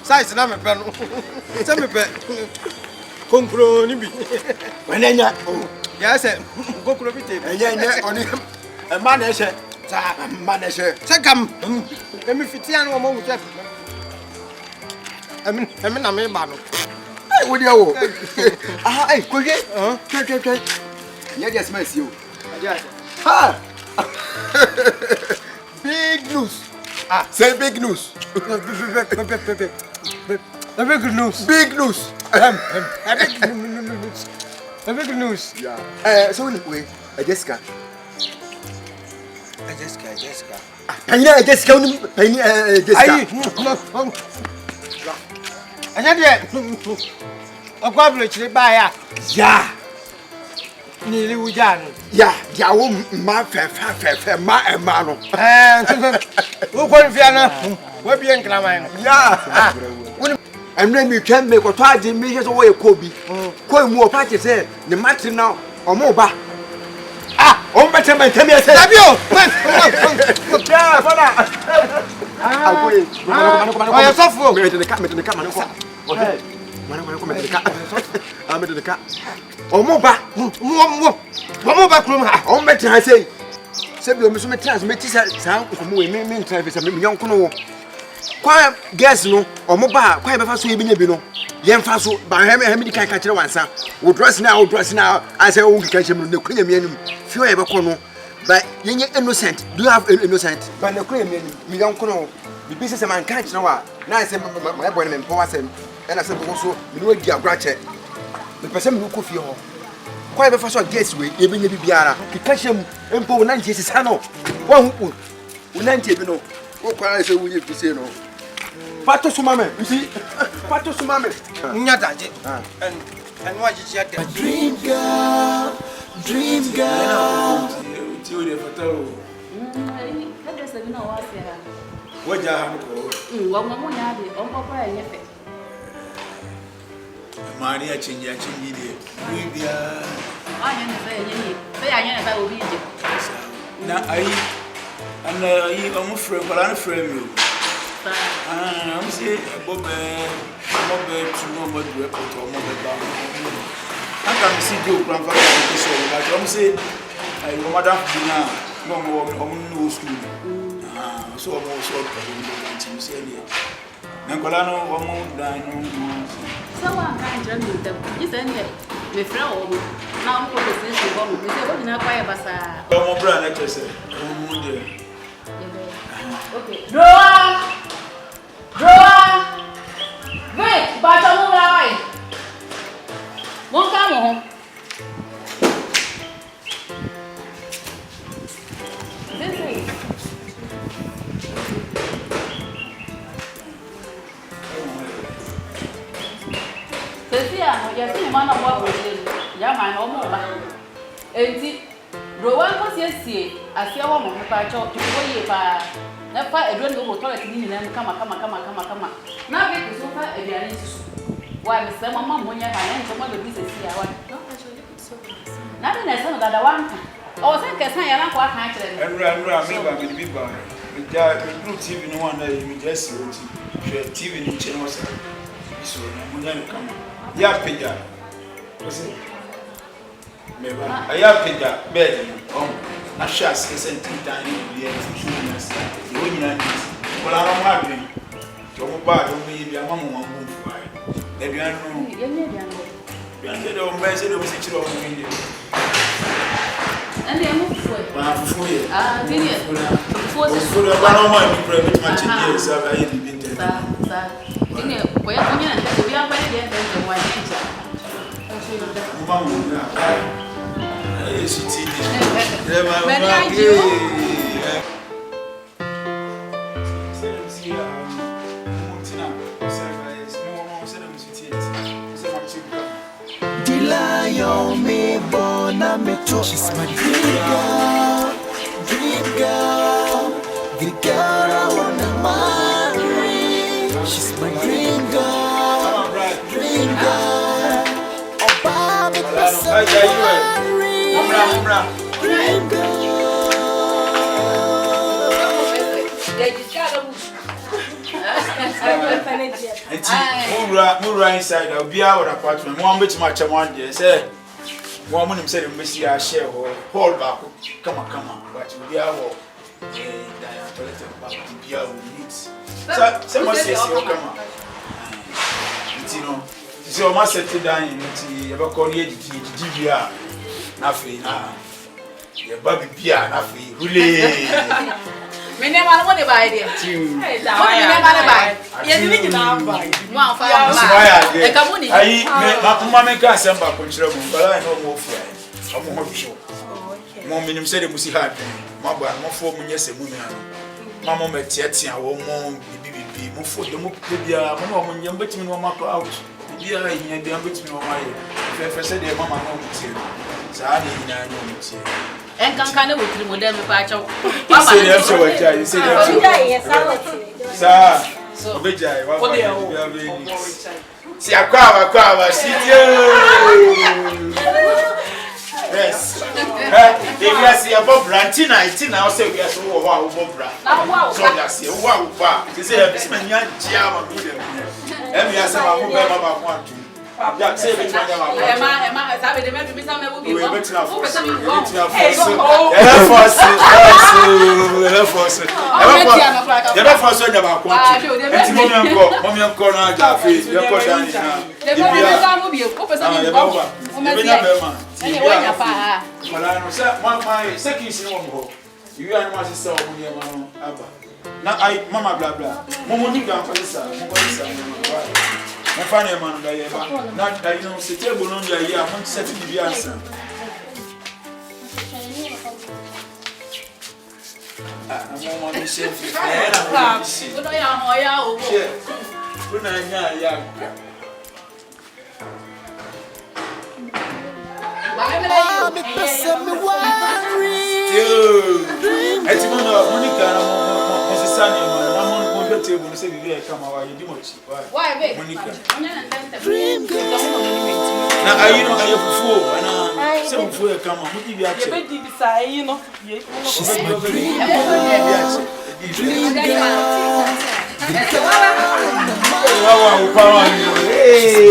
size na me pe no. Se me pe. Konkro ni bi. Wenenya. Ya se konkro bi te. Enye oni e ma na ehye. Sa ma na ehye. Se kam. Emi fitia no mo mu je. Emi na me ba no. Ai wo dia wo. Ah ai Kohwe. Twe. Ye just my see o. Ha. Big news. Ah, say big news. Big news. Big news. Big news. Yeah. So we Jessica. Jessica. Penny Jessica, Penny Jessica. Ayi. Anya de. Okwablo chire ba ya. Yeah. Ni li wujan. Yeah, dia wo ma fe ma e ma no. Wo ko nfia na. Wo bi enkraman. Yeah. Emre mi twem me ko to age mi hye so wo e ko bi. Ko mu o pa che se ne mate na o mo ba. Ah, o mbete man temi ese. Sabio. Yeah, fana. Ah, ko e. Oh, you suffer. Me de ka man ko. Okay. Mano me de ka. Ah, me de ka. O mo ba. Mo ba krum ha. O mbete ha sei. Se bi o mi so me trans me ti sa ko mo we me try be sa me nyon ko no. Kwa guess no o mo ba kwa be fa so e bi nya bi no. Ye mfa so ba he di kan ka kire wansa. Wo dress na I say o nka chem no ne kunya mi anim. Fio ye be ko no. But ye innocent. Do you have innocent? But ne kunya mi anim. Mi yon ko no. Bi bi se man kan kire wa. Na say my boy me mpo wasem. E na say be so mi no adi agrache. Me pese mi no ko fie ho. Kwa be fa so guess we e bi nya bi biara. Ki ka chem mpo na ntie sisa no. Wa hu. Una ntie bi no. Wo kwa say wo ye fi say no. Pato sumame, you see? Pato sumame. Nyadaje. And what you said. Dream girl. You the photo. That is a no was here. What you have to One more yard, on papa and your face. Maria change your chin. I never will be you. Now I'm almost friend, but I'm afraid you. I'm saying, Bob, to know what you have to I can see you, grandfather, but I'm saying, I will madam dinner, no more school. So I'm also going to say, Nicolano, one more dine. Someone can't join with them. Is any with Frau. Now, what is this? You say, not quite a bassa. No more brand, I say. Okay. Wait, but I'm all right. Won't come home. This is. Cecilia, you're seeing man of what was in. Yaman or more. And see, Rowan was yesterday. I see a woman who I talked to you by. Na fa edron go toilet ni nyina kama. Na be so fa aduane susu. Wa me se mama monya ha na nto ma be bi sesi ya wa. Na be na se no dada wanka. O se nke san ya na kwa kan kire ni. Enra me ba me bi ba. Me ja me TV no one na me just TV ni channel sa. So na monya ni kama. Ya peja. O se me ba. Aya peja bed ni. Na shas ke senti tani bi e funas. Yo nyina ni. Wala na ma bi. To mo ba do mi bi ama mo mo fai. E bi anu. Ye ne bi anu. Bi anu do mo se do mo se chiro mo ni. Ande mo foi. Ba fufu ye. Ah, bi ye. Fufu se so do ba no ma bi pre bit ma chinye sa ba ye bi nte. Sa. Ine ko ya ko nyina nte bi apa ye de nte mo anye ncha. Mo ba mo na. Esi ti ni. Many idea. She's my dream girl, the girl I wanna marry. She's my dream girl, dream girl. Oh, Bobby, dream girl. Mura inside, I'll be out of apartment. One bit much I want, say. One woman said, Missy, I share whole back. Come on, but we are all. Someone says, come on. You know, so I must set down in the ever call you GVR. Nothing, your baby Pia, nothing, really. Me never want to buy it. Hey, never buy. You didn't buy. One for my make us some back control, but I know more for I'm more sure. Mom, you said it was hard. My boy, more for me, yes, a woman. Mamma met Tiatia, or mom, BB, more for the Mupia, Mamma, when you're betting on my out. Yeah, in the betting on my if I said, Mamma, no, so I didn't know. And can with him with them patch up. You said, sir, so Vijay, what do you see? A crowd, yes. If you see a Bob Rantina, I'll say, yes, wow, Bob. So that's it. Wow, you say, this man, young Jam, and we are some of them want to. Yeah, say which one am I having the memory will be able to Mama blah blah. My funny man, not that you know, sit table on the year, I'm setting the answer. I'm on the shelf. Table say we come our you much. Why Monica? Dream girl. Now you know I fool and some fool come on. What you actually? You know. She's my dream. Dream girl. Hey,